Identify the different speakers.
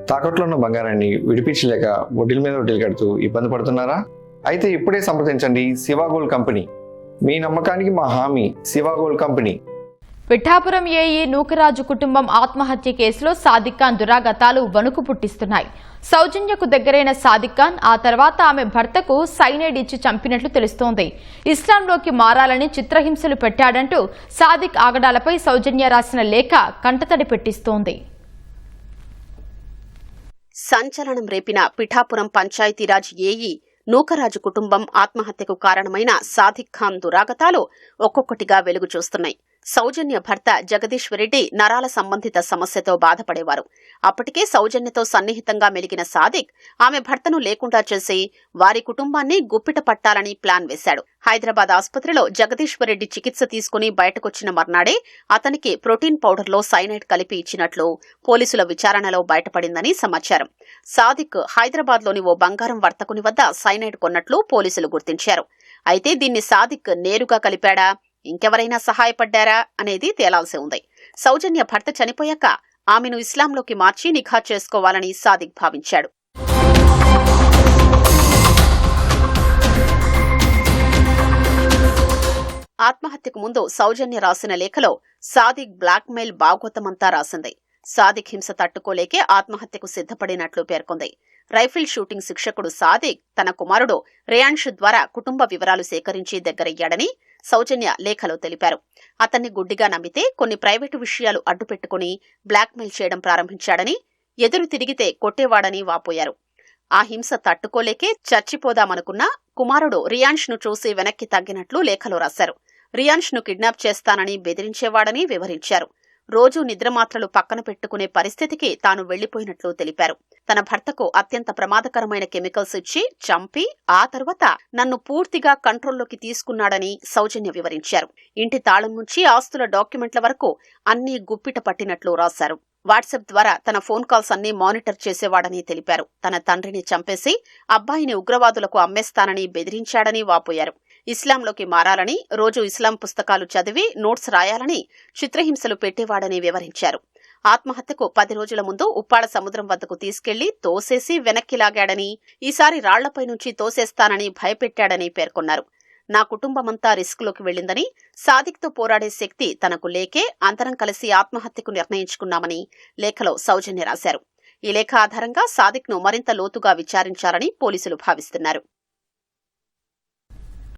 Speaker 1: తాకట్లో ఉన్న బంగారాన్ని విడిపించలేక వడ్డీల మీద వడ్డీలు కడుతూ ఇబ్బంది పడుతున్నారా? అయితే ఇప్పుడే సంప్రదించండి శివ గోల్డ్ కంపెనీ. మీ నమ్మకానికి మా హామీ Shiva gold company.
Speaker 2: Pithapuram AE Nookaraju కుటుంబం ఆత్మహత్య కేసులో సాదిక్ ఖాన్ దురాగతాలు వణుకు పుట్టిస్తున్నాయి. సౌజన్యకు దగ్గరైన సాదిక్ ఖాన్ ఆ తర్వాత ఆమె భర్తకు సైనైడ్ ఇచ్చి చంపినట్లు తెలుస్తోంది. ఇస్లాంలోకి మారాలని చిత్రహింసలు పెట్టాడంటూ సాదిక్ ఆగడాలపై సౌజన్య రాసిన లేఖ కంటతడి పెట్టిస్తోంది.
Speaker 3: సంచలనం రేపిన పిఠాపురం పంచాయతీరాజ్ ఏఈ నూకరాజు కుటుంబం ఆత్మహత్యకు కారణమైన సాదిక్ ఖాన్ దురాగతాలు ఒక్కొక్కటిగా వెలుగు చూస్తున్నాయి. సౌజన్య భర్త జగదీశ్వరెడ్డి నరాల సంబంధిత సమస్యతో బాధపడేవారు. అప్పటికే సౌజన్యతో సన్నిహితంగా మెలిగిన సాదిక్ ఆమె భర్తను లేకుండా చేసి వారి కుటుంబాన్ని గుప్పిట పట్టాలని ప్లాన్ వేశాడు. హైదరాబాద్ ఆసుపత్రిలో జగదీశ్వరెడ్డి చికిత్స తీసుకుని బయటకొచ్చిన మర్నాడే అతనికి ప్రోటీన్ పౌడర్లో సైనైడ్ కలిపి ఇచ్చినట్లు పోలీసుల విచారణలో బయటపడిందని సమాచారం. సాదిక్ హైదరాబాద్లోని ఓ బంగారం వర్తకుని వద్ద సైనైడ్ కొన్నట్లు పోలీసులు గుర్తించారు. అయితే దీన్ని సాదిక్ నేరుగా కలిపాడా, ఇంకెవరైనా సహాయపడ్డారా అనేది తేలాల్సి ఉంది. సౌజన్య భర్త చనిపోయాక ఆమెను ఇస్లాంలోకి మార్చి నిఖా చేసుకోవాలని సాదిక్ భావించాడు. ఆత్మహత్యకు ముందు సౌజన్య రాసిన లేఖలో సాదిక్ బ్లాక్మెయిల్ భాగోతమంతా రాసింది. సాదిక్ హింస తట్టుకోలేకే ఆత్మహత్యకు సిద్ధపడినట్లు పేర్కొంది. రైఫిల్ షూటింగ్ శిక్షకుడు సాదిక్ తన కుమారుడు రేయాన్ష్ ద్వారా కుటుంబ వివరాలు సేకరించి దగ్గరయ్యాడని సౌజన్య లేఖలో తెలిపారు. అతన్ని గుడ్డిగా నమ్మితే కొన్ని ప్రైవేటు విషయాలు అడ్డుపెట్టుకుని బ్లాక్మెయిల్ చేయడం ప్రారంభించాడని, ఎదురు తిరిగితే కొట్టేవాడని వాపోయారు. ఆ హింస తట్టుకోలేకే చచ్చిపోదామనుకున్న కుమారుడు రియాన్ష్ ను చూసి వెనక్కి తగ్గినట్లు లేఖలో రాశారు. రియాన్ష్ ను కిడ్నాప్ చేస్తానని బెదిరించేవాడని వివరించారు. రోజూ నిద్రమాత్రలు పక్కన పెట్టుకునే పరిస్థితికి తాను వెళ్లిపోయినట్లు తెలిపారు. తన భర్తకు అత్యంత ప్రమాదకరమైన కెమికల్స్ ఇచ్చి చంపి ఆ తర్వాత నన్ను పూర్తిగా కంట్రోల్లోకి తీసుకున్నాడని సౌజన్య వివరించారు. ఇంటి తాళం నుంచి ఆస్తుల డాక్యుమెంట్ల వరకు అన్నీ గుప్పిట పట్టినట్లు రాశారు. వాట్సాప్ ద్వారా తన ఫోన్ కాల్స్ అన్నీ మానిటర్ చేసేవాడని తెలిపారు. తన తండ్రిని చంపేసి అబ్బాయిని ఉగ్రవాదులకు అమ్మేస్తానని బెదిరించాడని వాపోయారు. ఇస్లాంలోకి మారాలని, రోజు ఇస్లాం పుస్తకాలు చదివి నోట్స్ రాయాలని చిత్రహింసలు పెట్టేవాడని వివరించారు. ఆత్మహత్యకు 10 రోజుల ముందు ఉప్పాడ సముద్రం వద్దకు తీసుకెళ్లి తోసేసి వెనక్కి లాగాడని, ఈసారి రాళ్లపై నుంచి తోసేస్తానని భయపెట్టాడని పేర్కొన్నారు. నా కుటుంబమంతా రిస్క్లోకి వెళ్లిందని, సాదిక్తో పోరాడే శక్తి తనకు లేకే అందరం కలిసి ఆత్మహత్యకు నిర్ణయించుకున్నామని లేఖలో సౌజన్య రాశారు. ఈ లేఖ ఆధారంగా సాదిక్ను మరింత లోతుగా విచారించాలని పోలీసులు భావిస్తున్నారు.